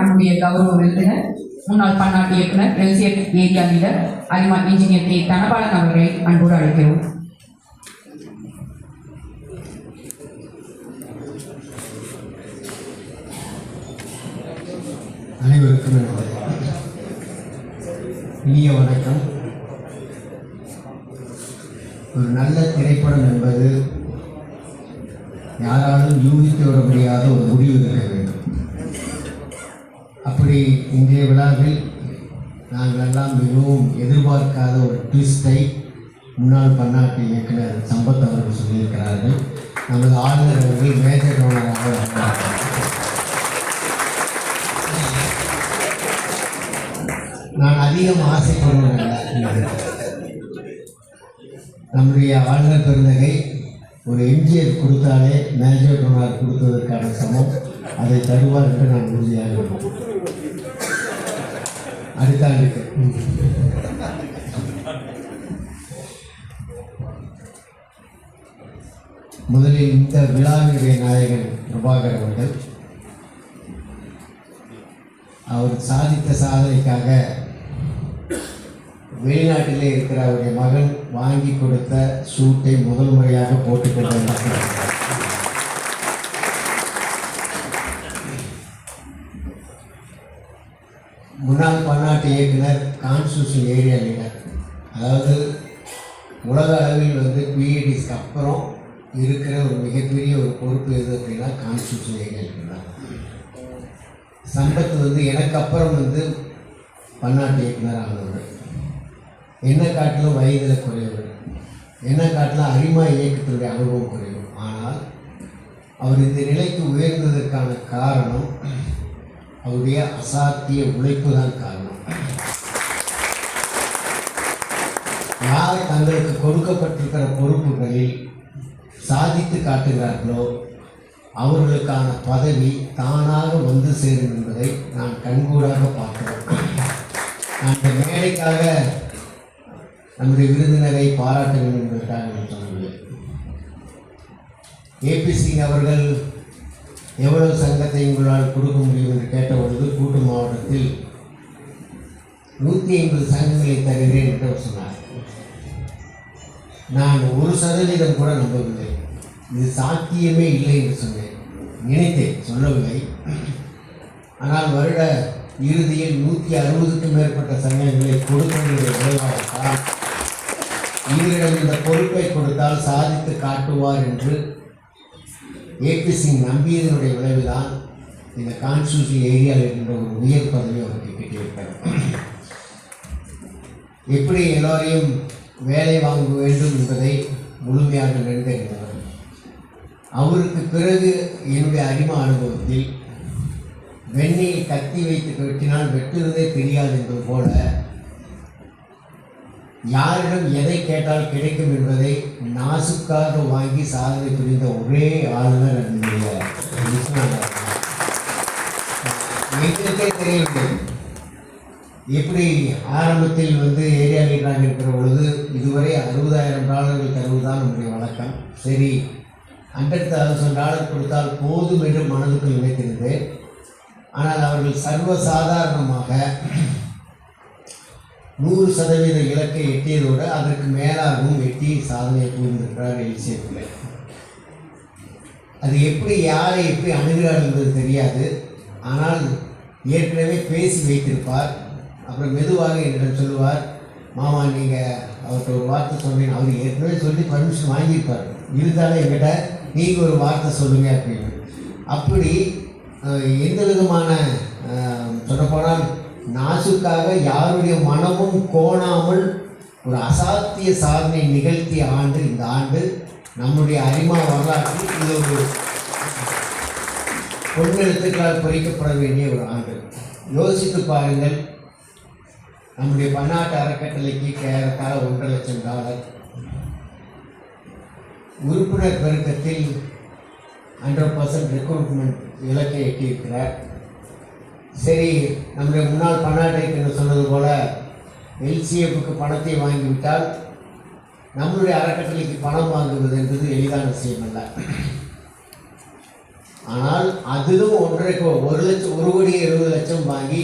நம்முடைய கௌரவ விருந்தினர் முன்னாள் பன்னாட்டு இயக்குனர் எல்சிஎஃப் ஏரியா லீடர் அரிமா இன்ஜினியர் கே தனபாலன் அவர்களை அன்போடு அழைக்கிறோம். அனைவருக்கும் இனிய வணக்கம். ஒரு நல்ல திரைப்படம் என்பது யாராலும் யூகித்து வர முடியாத ஒரு முடிவு இருக்க வேண்டும். அப்படி இன்றைய விழாவில் நாங்கள் எல்லாம் மிகவும் எதிர்பார்க்காத ஒரு ட்விஸ்டை முன்னாள் பன்னாட்டு இயக்குனர் சம்பத் அவர்கள் சொல்லியிருக்கிறார்கள். நமது ஆளுநர் அவர்கள் மேஜர் டோனராக வந்தார்கள். நான் அதிகம் ஆசைப்படுவதில்லை. நம்முடைய ஆளுநர் பெருந்தகை ஒரு எம்ஜிஆர் கொடுத்தாலே மேஜர் டோனார் கொடுத்ததற்கான சமம் அதை தருவார் என்று நான் உறுதியாக இருக்கேன். அடுத்த ஆண்டுக்கு முதலில் இந்த விழாவினுடைய நாயகன் பிரபாகர் அவர்கள் அவர் சாதித்த சாதனைக்காக வெளிநாட்டிலே இருக்கிற அவருடைய மகன் வாங்கி கொடுத்த சூட்டை முதல் முறையாக போட்டுக்கொண்டு முன்னாள் பன்னாட்டு இயக்குனர் கான்ஸ்டியூஷன் ஏரியா லீடர், அதாவது உலக அளவில் பிஏடிஸ்க்கு அப்புறம் இருக்கிற ஒரு மிகப்பெரிய ஒரு பொறுப்பு எது அப்படின்னா கான்ஸ்டியூஷன் ஏரியா லீடர் தான். சம்பத் எனக்கு அப்புறம் பன்னாட்டு இயக்குனர் ஆனவர். என்ன காட்டிலும் வயதில் குறையவர், என்ன காட்டிலும் அரிமா இயக்கத்தினுடைய அனுபவம் குறையும். ஆனால் அவர் இந்த நிலைக்கு உயர்ந்ததற்கான காரணம் அவருடைய அசாத்திய உழைப்பு தான் காரணம். யார் தங்களுக்கு கொடுக்கப்பட்டிருக்கிற பொறுப்புகளில் சாதித்து காட்டுகிறார்களோ அவர்களுக்கான பதவி தானாக வந்து சேரும் என்பதை நான் கண்கூடாக பார்க்கிறேன். நான் இந்த மேடைக்காக நம்முடைய விருந்தினரை பாராட்ட வேண்டும் என்பதற்காக நான் சொல்லவில்லை. ஏபிசி அவர்கள் எவ்வளவு சங்கத்தை உங்களால் கொடுக்க முடியும் என்று கேட்டபொழுது கூட்டு மாவட்டத்தில் 150 சங்கங்களை தருகிறேன் என்று அவர் சொன்னார். நான் 1% கூட நம்பவில்லை. இது சாத்தியமே இல்லை என்று சொன்னேன், நினைத்தேன், சொல்லவில்லை. ஆனால் வருட இறுதியில் 160க்கும் மேற்பட்ட சங்கங்களை கொடுக்கக்கூடிய விளைவாகத்தான் இவரிடம் இந்த பொறுப்பை கொடுத்தால் சாதித்து காட்டுவார் என்று ஏபிசி நம்பியதனுடைய விளைவுதான் இந்த கான்ஸ்டியூஷன் ஏரியாவில் இருக்கின்ற ஒரு உயர் பதவி அவருக்கு கிட்டியிருக்கிறார். எப்படி எல்லோரையும் வேலை வாங்க வேண்டும் என்பதை முழுமையாக நினைந்தவர். அவருக்கு பிறகு என்னுடைய அரிமா அனுபவத்தில் வெண்ணில் கத்தி வைத்து வெட்டினால் வெட்டுவதே தெரியாது என்பது போல யாரிடம் எதை கேட்டால் கிடைக்கும் என்பதை நாசுக்காக வாங்கி சாதனை புரிந்த ஒரே ஆளுநர் என்னுடைய எங்களுக்கே தெரியவில்லை. எப்படி ஆரம்பத்தில் ஏரியா லீடராக இருக்கிற பொழுது இதுவரை $60,000 தருவதுதான் நம்முடைய வழக்கம். சரி, $100,000 கொடுத்தால் போதும் என்று மனதுக்குள் நினைத்திருந்தேன். ஆனால் அவர்கள் சர்வசாதாரணமாக 100% இலக்கை எட்டியதோடு அதற்கு மேலாகவும் எட்டி சாதனையை புரிந்திருக்கிறார் எல்சிஎஃப்ல. அது எப்படி யாரை எப்படி அணுகிறார் என்பது தெரியாது. ஆனால் ஏற்கனவே பேசி வைத்திருப்பார். அப்புறம் மெதுவாக என்னிடம் சொல்லுவார், மாமா நீங்கள் அவர்கிட்ட ஒரு வார்த்தை சொன்னீங்க. அவர் ஏற்கனவே சொல்லி பர்மிஷன் வாங்கியிருப்பார், இருந்தாலும் என்கிட்ட நீங்கள் ஒரு வார்த்தை சொல்லுங்கள் அப்படின்னு. அப்படி எந்த விதமான சொல்லப்போனால் நாசுக்காக யாருடைய மனமும் கோணாமல் ஒரு அசாத்திய சாதனை நிகழ்த்திய ஆண்டு இந்த ஆண்டு. நம்முடைய அரிமா வரலாற்றில் இது ஒரு பொன்னெழுத்துக்களால் பொறிக்கப்பட வேண்டிய ஒரு ஆண்டு. யோசித்து பாருங்கள், நம்முடைய பன்னாட்டு அறக்கட்டளைக்கு ஏறத்தாழ $1,00,000 உறுப்பினர் பெருக்கத்தில் 100% ரெக்ரூட்மெண்ட் இலக்கை எட்டியிருக்கிறார். சரி, நம்முடைய முன்னாள் பன்னாட்டு சொன்னது போல எல்சிஎஃப்க்கு பணத்தை வாங்கிவிட்டால் நம்முடைய அறக்கட்டளைக்கு பணம் வாங்குவது என்பது எளிதான விஷயம் அல்ல. ஆனால் அதிலும் 1,70,00,000 வாங்கி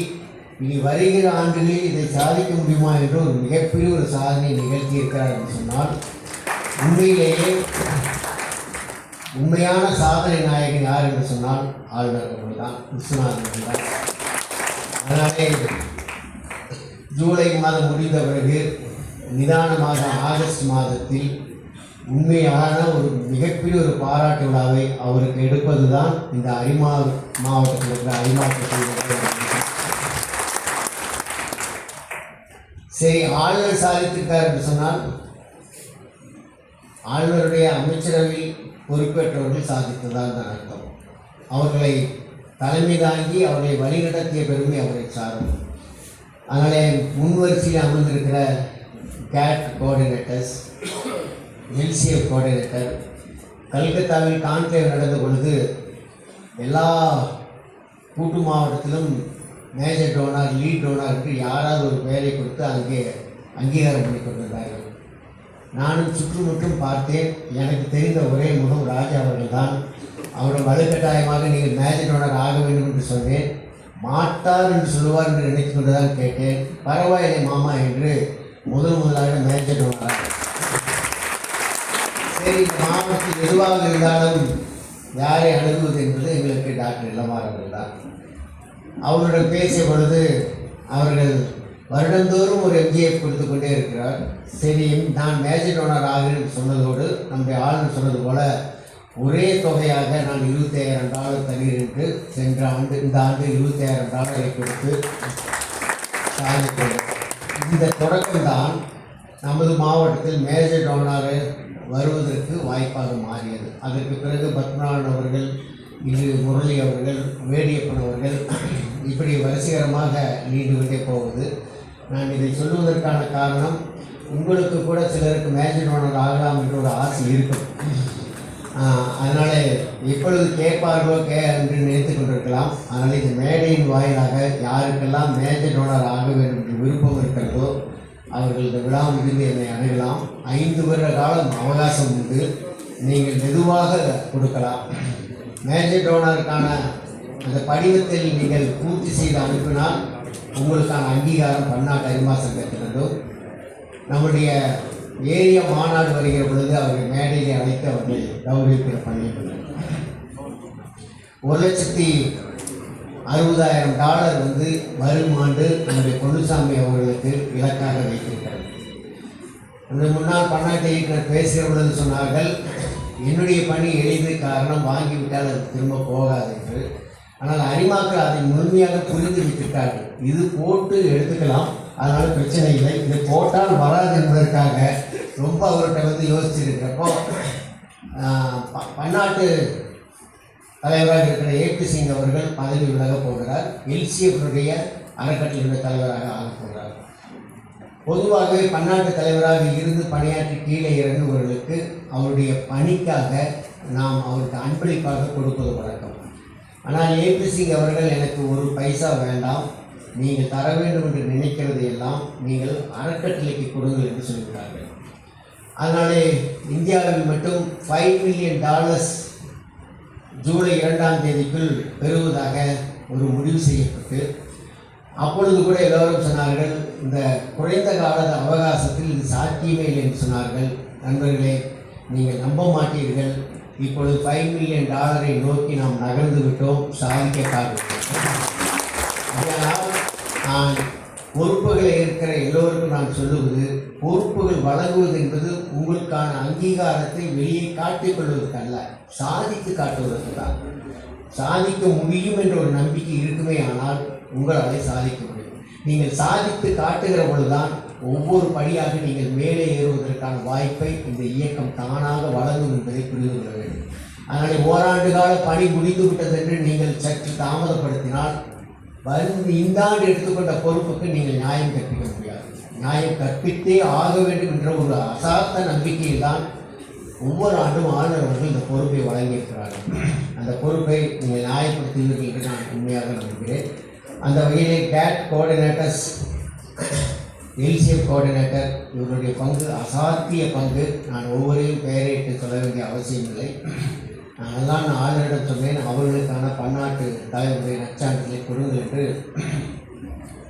இனி வருகிற ஆண்டுகளில் இதை சாதிக்க முடியுமா என்று ஒரு மிகப்பெரிய ஒரு சாதனை நிகழ்த்தியிருக்கிறார் என்று சொன்னால் உண்மையிலேயே உண்மையான சாதனை நாயகன் யார் என்று சொன்னால் ஆளுநர் அவர்கள் தான், விஸ்வநாதன் அவர்கள் தான். அதனாலே ஜூலை மாதம் முடிந்த பிறகு நிதானமாக ஆகஸ்ட் மாதத்தில் உண்மையான ஒரு மிகப்பெரிய ஒரு பாராட்டு விழாவை அவருக்கு எடுப்பது தான் இந்த அரிமா மாவட்டத்தில் இருக்கிற அரிமாவட்டத்தில். சரி, ஆளுநர் சாதித்திருக்கார் என்று சொன்னால் ஆளுநருடைய அமைச்சரவையில் பொறுப்பேற்றவர்கள் சாதித்ததால் தான் அர்த்தம். அவர்களை தலைமை தாங்கி அவர்களை வழிநடத்திய பெருமை அவரை சாரும். அதனாலே முன்வரிசையில் அமர்ந்திருக்கிற கேட் கோஆர்டினேட்டர்ஸ், எல்சிஎஃப் கோஆர்டினேட்டர், கல்கத்தாவில் கான்க்ளேவ் நடந்த பொழுது எல்லா கூட்டு மாவட்டத்திலும் மேஜர் டோனார், லீட் டோனாருக்கு யாராவது ஒரு பெயரை கொடுத்து அங்கே அங்கீகாரம் பண்ணி கொண்டிருந்தார்கள். நானும் சுற்றுமுற்றும் பார்த்தேன். எனக்கு தெரிந்த ஒரே முகம் ராஜா அவர்கள் தான். அவரிடம் வலுக்கட்டாயமாக நீங்கள் மேஜர் டோனர் ஆக வேண்டும் என்று சொன்னேன். மாட்டார் என்று சொல்லுவார் என்று நினைத்து கொண்டுதான் கேட்டேன். பரவாயில்லை மாமா என்று முதலாக மேஜர் டோனராக. சரி, மாவட்டத்தில் எதுவாக இருந்தாலும் யாரை அணுகுவது என்பது எங்களுக்கு டாக்டர் இளமார் அவர்கள் தான். அவருடன் பேசிய பொழுது அவர்கள் வருடந்தோறும் ஒரு எம்ஜிஎஃப் கொடுத்து கொண்டே இருக்கிறார். சரி, நான் மேஜர் டோனர் ஆகிறேன் சொன்னதோடு நம்முடைய ஆளுநர் சொன்னது போல ஒரே தொகையாக நான் $25,000 தருகிறேன் என்று சென்ற ஆண்டு இந்த ஆண்டு $25,000 கொடுத்து சாதித்தோம். இந்த தொடக்கம்தான் நமது மாவட்டத்தில் மேஜர் டோனர் வருவதற்கு வாய்ப்பாக மாறியது. அதற்கு பிறகு பத்மநாபன் அவர்கள், இது முரளி அவர்கள், வேடியப்பன் அவர்கள், இப்படி வரிசைகரமாக நீண்டு கொண்டே போவது. நான் இதை சொல்லுவதற்கான காரணம், உங்களுக்கு கூட சிலருக்கு மேஜர் டோனர் ஆகலாம் என்ற ஒரு ஆசை இருக்கும். அதனால் எப்பொழுது கேட்பார்களோ என்று நினைத்து கொண்டிருக்கலாம். அதனால் இந்த மேடையின் வாயிலாக யாருக்கெல்லாம் மேஜர் டோனர் ஆக வேண்டும் என்று விருப்பம் இருக்கிறதோ அவர்கள் இந்த விழா முடிந்து என்னை அணுகலாம். 5 வருட காலம் அவகாசம் உண்டு. நீங்கள் மெதுவாக கொடுக்கலாம். மேஜர் டோனருக்கான அந்த படிவத்தில் நீங்கள் பூர்த்தி செய்து அனுப்பினால் உங்களுக்கான அங்கீகாரம் பன்னாட்டு அரிமா சங்கத்தினதும். நம்முடைய ஏரியா மாநாடு வருகிற பொழுது அவர்கள் மேடையை அழைத்து அவர்களை கௌரவிக்கிற பண்ணியிருக்கிறார். $1,60,000 வரும் ஆண்டு நம்முடைய பொன்னுசாமி அவர்களுக்கு இலக்காக வைத்திருக்கிறார். அந்த முன்னாள் பன்னாட்டு இயக்குனர் பேசுகிற பொழுது சொன்னார்கள், என்னுடைய பணி எளிது, காரணம் வாங்கிவிட்டால் அது திரும்ப போகாது என்று. ஆனால் அரிமாக்கள் அதை முழுமையாக புரிந்து வைத்திருக்கார்கள். இது போட்டு எடுத்துக்கலாம், அதனால் பிரச்சனை இல்லை, இது போட்டால் வராது என்பதற்காக ரொம்ப அவர்கிட்ட யோசிச்சிருக்கிறப்போ பன்னாட்டு தலைவராக இருக்கிற ஏபி சிங் அவர்கள் பதவி விலக போகிறார். எல்சிஎஃப்னுடைய அறக்கட்டளையுடைய தலைவராக ஆகப் போகிறார். பொதுவாகவே பன்னாட்டு தலைவராக இருந்து பணியாற்றி கீழே இறங்குபவர்களுக்கு அவருடைய பணிக்காக நாம் அவருக்கு அன்பளிப்பாக கொடுப்பது வழக்கம். ஆனால் ஏபி சிங் அவர்கள் எனக்கு ஒரு பைசா வேண்டாம், நீங்கள் தர வேண்டும் என்று நினைக்கிறது எல்லாம் நீங்கள் அறக்கட்டளைக்கு கொடுங்கள் என்று சொல்கிறார்கள். அதனாலே இந்தியாவில் மட்டும் $5 மில்லியன் ஜூலை 2ஆம் தேதிக்குள் பெறுவதாக ஒரு முடிவு செய்யப்பட்டு, அப்பொழுது கூட எல்லோரும் சொன்னார்கள் இந்த குறைந்த கால அவகாசத்தில் இது சாத்தியமே இல்லை என்று சொன்னார்கள். நண்பர்களே, நீங்கள் நம்ப மாட்டீர்கள், இப்பொழுது $5 மில்லியன் நோக்கி நாம் நகர்ந்து விட்டோம், சாதிக்க. அதனால் நான் பொறுப்புகளை ஏற்கிற எல்லோருக்கும் நான் சொல்லுவது, பொறுப்புகள் வழங்குவது என்பது உங்களுக்கான அங்கீகாரத்தை வெளியே காட்டிக் கொள்வதற்கு அல்ல, சாதித்து காட்டுவதற்கு தான். சாதிக்க முடியும் என்ற ஒரு நம்பிக்கை இருக்குமே ஆனால் உங்களால் சாதிக்க முடியும். நீங்கள் சாதித்து காட்டுகிற பொழுதுதான் ஒவ்வொரு படியாக நீங்கள் மேலே ஏறுவதற்கான வாய்ப்பை இந்த இயக்கம் தானாக வழங்கும் என்பதை புரிந்து கொள்ள வேண்டும். அதனால் ஓராண்டு கால பணி முடிந்து விட்டது என்று நீங்கள் சற்று தாமதப்படுத்தினால் இந்த ஆண்டு எடுத்துக்கொண்ட பொறுப்புக்கு நீங்கள் நியாயம் கற்பிக்க முடியாது. நியாயம் கற்பித்தே ஆக வேண்டும் என்ற ஒரு அசார்த்த நம்பிக்கையில் தான் ஒவ்வொரு ஆண்டும் ஆளுநர் அவர்கள் இந்த பொறுப்பை வழங்கியிருக்கிறார்கள். அந்த பொறுப்பை நீங்கள் நியாயப்படுத்துவீர்கள் என்று நான் உண்மையாக நம்புகிறேன். அந்த வகையிலே கேட் கோஆர்டினேட்டர்ஸ், எல்சிஎஃப் கோஆர்டினேட்டர், இவருடைய பங்கு அசாத்திய பங்கு. நான் ஒவ்வொருவரையும் பெயரிட்டு சொல்ல வேண்டிய அவசியம் இல்லை. நான் ஆளுநரிடம் சொன்னேன், அவர்களுக்கான பன்னாட்டு தலைவருடைய நற்சான்றிதழை கொடுங்கள் என்று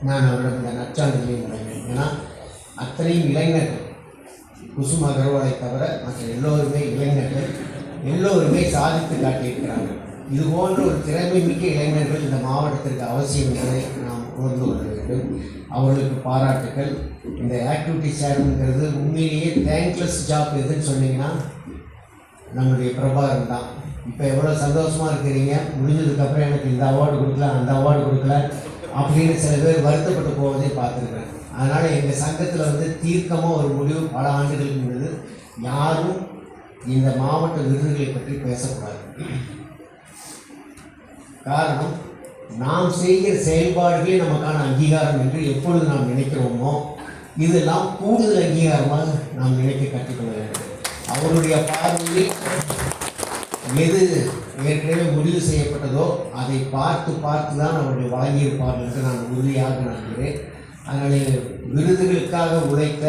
நான் அவரிடம் இந்த நற்சான்றிதழை வழங்கினேன். ஏன்னா அத்தனையும் இளைஞர்கள், குசுமா அகர்வாலை தவிர மற்ற எல்லோருமே இளைஞர்கள், எல்லோருமே சாதித்து காட்டியிருக்கிறார்கள். இது போன்ற ஒரு திறமை மிக்க இளைஞர்கள் இந்த மாவட்டத்திற்கு அவசியம் என்பதை நாம் உணர்ந்து கொள்ள வேண்டும். அவர்களுக்கு பாராட்டுக்கள். இந்த ஆக்டிவிட்டி சேர்மன்கிறது உண்மையிலேயே தேங்க்லெஸ் ஜாப் எதுன்னு சொன்னீங்கன்னா நம்முடைய பிரபாகரன் தான். இப்போ எவ்வளோ சந்தோஷமாக இருக்கிறீங்க, முடிஞ்சதுக்கப்புறம் எனக்கு இந்த அவார்டு கொடுக்கல, அந்த அவார்டு கொடுக்கல அப்படின்னு சில பேர் வருத்தப்பட்டு போவதை பார்த்துருக்குறேன். அதனால் எங்கள் சங்கத்தில் தீர்க்கமாக ஒரு முடிவு பல ஆண்டுகளுக்கு முன்னது, யாரும் இந்த மாவட்ட விருதுகளை பற்றி பேசக்கூடாது. காரணம், நாம் செய்கிற செயல்பாடுகளே நமக்கான அங்கீகாரம் என்று எப்பொழுது நாம் நினைக்கிறோமோ, இதெல்லாம் கூடுதல் அங்கீகாரமாக நாம் நினைக்க கற்றுக்கொள்ள வேண்டும். அவருடைய பார்வையில் எது ஏற்கனவே முடிவு செய்யப்பட்டதோ அதை பார்த்து தான் அவருடைய வழங்கியிருப்பார்கள் என்று நான் உறுதியாக நம்புகிறேன். அதனால் விருதுகளுக்காக உழைத்த,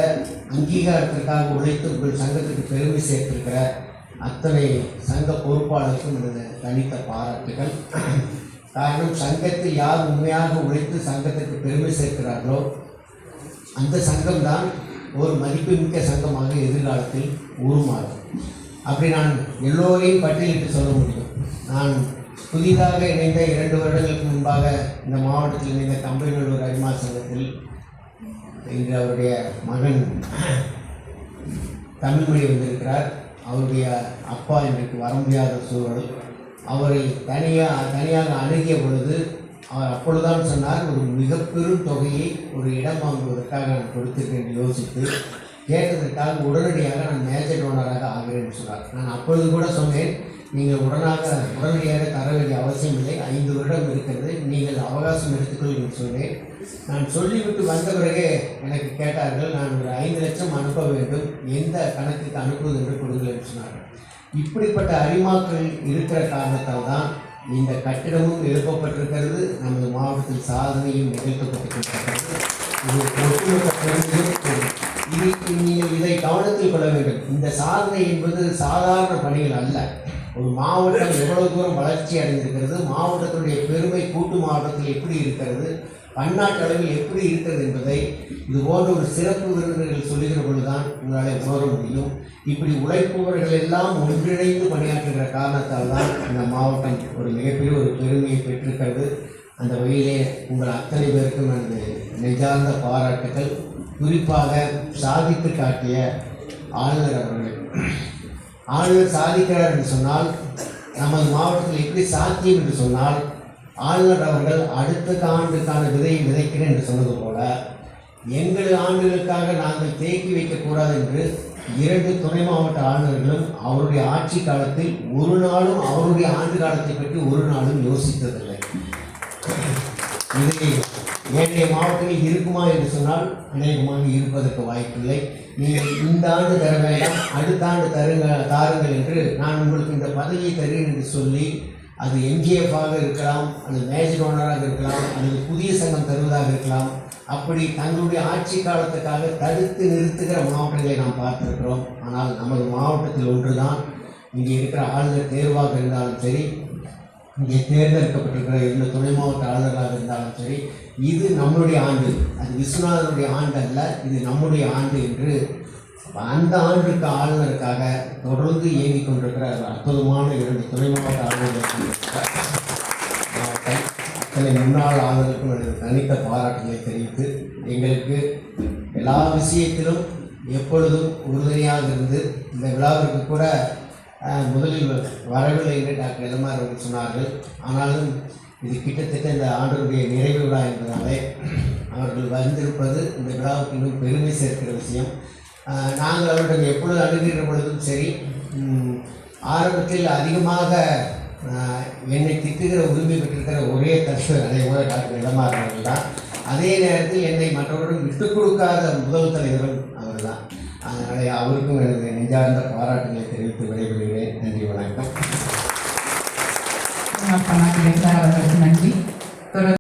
அங்கீகாரத்திற்காக உழைத்து உங்கள் சங்கத்துக்கு பெருமை சேர்த்திருக்கிற அத்தனை சங்க பொறுப்பாளருக்கும் எனது தனித்த பாராட்டுகள். காரணம், சங்கத்தில் யார் உண்மையாக உழைத்து சங்கத்திற்கு பெருமை சேர்க்கிறார்களோ அந்த சங்கம்தான் ஒரு மதிப்புமிக்க சங்கமாக எதிர்காலத்தில் உருமாறும். அப்படி நான் எல்லோரையும் பட்டியலிட்டு சொல்ல முடியும். நான் புதிதாக இணைந்த 2 வருடங்களுக்கு முன்பாக இந்த மாவட்டத்தில் இணைந்த கம்பைநல்லூர் அரிமா சங்கத்தில் இன்று அவருடைய மகன் தமிழ்மொழி வந்திருக்கிறார். அவருடைய அப்பா இன்றைக்கு வர முடியாத சூழல். அவரை தனியாக அணுகிய பொழுது அவர் அப்பொழுதுதான் சொன்னார், ஒரு மிக பெரும் தொகையை ஒரு இடம் வாங்குவதற்காக நான் கொடுத்திருக்கேன் என்று யோசித்து கேட்டதற்காக உடனடியாக நான் மேஜர் டோனராக ஆகிறேன் சொன்னார். நான் அப்பொழுது கூட சொன்னேன், நீங்கள் உடனடியாக தர வேண்டிய அவசியம் இல்லை, 5 வருடம் இருக்கிறது, நீங்கள் அவகாசம் எடுத்துக்கொள்ளுங்கள் சொன்னேன். நான் சொல்லிவிட்டு வந்த பிறகே எனக்கு கேட்டார்கள், நான் ஒரு 5 லட்சம் அனுப்ப வேண்டும், எந்த கணக்குக்கு அனுப்புவது என்று கொடுங்கள் என்று சொன்னார்கள். இப்படிப்பட்ட அறிமாக்கள் இருக்கிற காரணத்தால் தான் இந்த கட்டிடமும் எழுப்பப்பட்டிருக்கிறது. நமது மாவட்டத்தில் சாதனையும் நிகழ்த்தப்பட்டிருக்கிறது. இது ஒட்டுமொத்த பெருமையும். நீங்கள் இதை கவனத்தில் கொள்ள வேண்டும். இந்த சாதனை என்பது சாதாரண பணிகள் அல்ல. ஒரு மாவட்டம் எவ்வளவு தூரம் வளர்ச்சி அடைந்திருக்கிறது, மாவட்டத்துடைய பெருமை கூட்டு மாவட்டத்தில் எப்படி இருக்கிறது, பன்னாட்டு அளவில் எப்படி இருக்கிறது என்பதை இது போன்ற ஒரு சிறப்பு விருந்தினர்கள் சொல்லுகிற பொழுதுதான் உங்களால் உணர முடியும். இப்படி உழைப்பவர்கள் எல்லாம் ஒன்றிணைந்து பணியாற்றுகிற காரணத்தால் தான் இந்த மாவட்டம் ஒரு மிகப்பெரிய ஒரு பெருமையை பெற்றிருக்கிறது. அந்த வகையிலே உங்கள் அத்தனை பேருக்கும் எனது நெஞ்சார்ந்த பாராட்டுகள். குறிப்பாக சாதித்து காட்டிய ஆளுநர் அவர்கள். ஆளுநர் சாதிக்கிறார் என்று சொன்னால், நமது மாவட்டத்தில் எப்படி சாத்தியம் என்று சொன்னால், ஆளுநர் அவர்கள் அடுத்த ஆண்டுக்கான விதையை விதைக்கிறேன் என்று சொன்னது போல, எங்கள் ஆண்டுகளுக்காக நாங்கள் தேக்கி வைக்கக்கூடாது என்று 2 துணை மாவட்ட ஆளுநர்களும் அவருடைய ஆட்சி காலத்தில் ஒரு நாளும் அவருடைய ஆண்டு காலத்தை பற்றி ஒரு நாளும் யோசித்ததில்லை. இதை ஏனைய மாவட்டங்களில் இருக்குமா என்று சொன்னால் அநேகமாக இருப்பதற்கு வாய்ப்பில்லை. நீங்கள் இந்த ஆண்டு தர வேண்டாம், அடுத்த ஆண்டு தாருங்கள் என்று நான் உங்களுக்கு இந்த பதவியை தருகிறேன் என்று சொல்லி, அது எம்ஜிஎஃபாக இருக்கலாம், அல்லது மேஜர் ஓனராக இருக்கலாம், அல்லது புதிய சங்கம் தருவதாக இருக்கலாம், அப்படி தங்களுடைய ஆட்சி காலத்துக்காக தடுத்து நிறுத்துகிற மாவட்டங்களை நாம் பார்த்திருக்கிறோம். ஆனால் நமது மாவட்டத்தில் ஒன்றுதான், இங்கே இருக்கிற ஆளுநர் தேர்வாக இருந்தாலும் சரி, இங்கே தேர்ந்தெடுக்கப்பட்டிருக்கிற 2 துணை மாவட்ட ஆளுநர்களாக இருந்தாலும் சரி, இது நம்முடைய ஆண்டு, அது விஸ்வநாதனுடைய ஆண்டு அல்ல, இது நம்முடைய ஆண்டு என்று அந்த ஆண்டுக்கு ஆளுநருக்காக தொடர்ந்து இயங்கிக் கொண்டிருக்கிற அற்புதமான 2 துணை மாவட்ட ஆளுநர்கள் மாவட்டம். அத்தனை முன்னாள் ஆளுநருக்கும் எனது தனித்த பாராட்டுகளை தெரிவித்து, எங்களுக்கு எல்லா விஷயத்திலும் எப்பொழுதும் உறுதுணையாக இருந்து, இந்த விழாவிற்கு கூட முதலில் வரவில்லை என்று டாக்டர் எல்எம்ஆர் அவர்கள் சொன்னார்கள். ஆனாலும் இது கிட்டத்தட்ட இந்த ஆண்டுடைய நிறைவு விழா என்பதாலே அவர்கள் வந்திருப்பது இந்த விழாவுக்கு இன்னும் பெருமை சேர்க்கிற விஷயம். நாங்கள் அவரிடம் எப்பொழுது அணுகிற பொழுதும் சரி, ஆரம்பத்தில் அதிகமாக என்னை திட்டுகிற உரிமை பெற்றிருக்கிற ஒரே தலைவர் அதேபோல டாக்டர் எல்எம்ஆர் அவர்கள் தான். அதே நேரத்தில் என்னை மற்றவர்களும் விட்டுக் கொடுக்காத முதல் தலைவரும் அவர் தான். அதனால் அவருக்கும் எனது நெஞ்சார்ந்த பாராட்டுகளை தெரிவித்து விடைபெறுகிறேன். நன்றி, வணக்கம். அவர்களுக்கு நன்றி.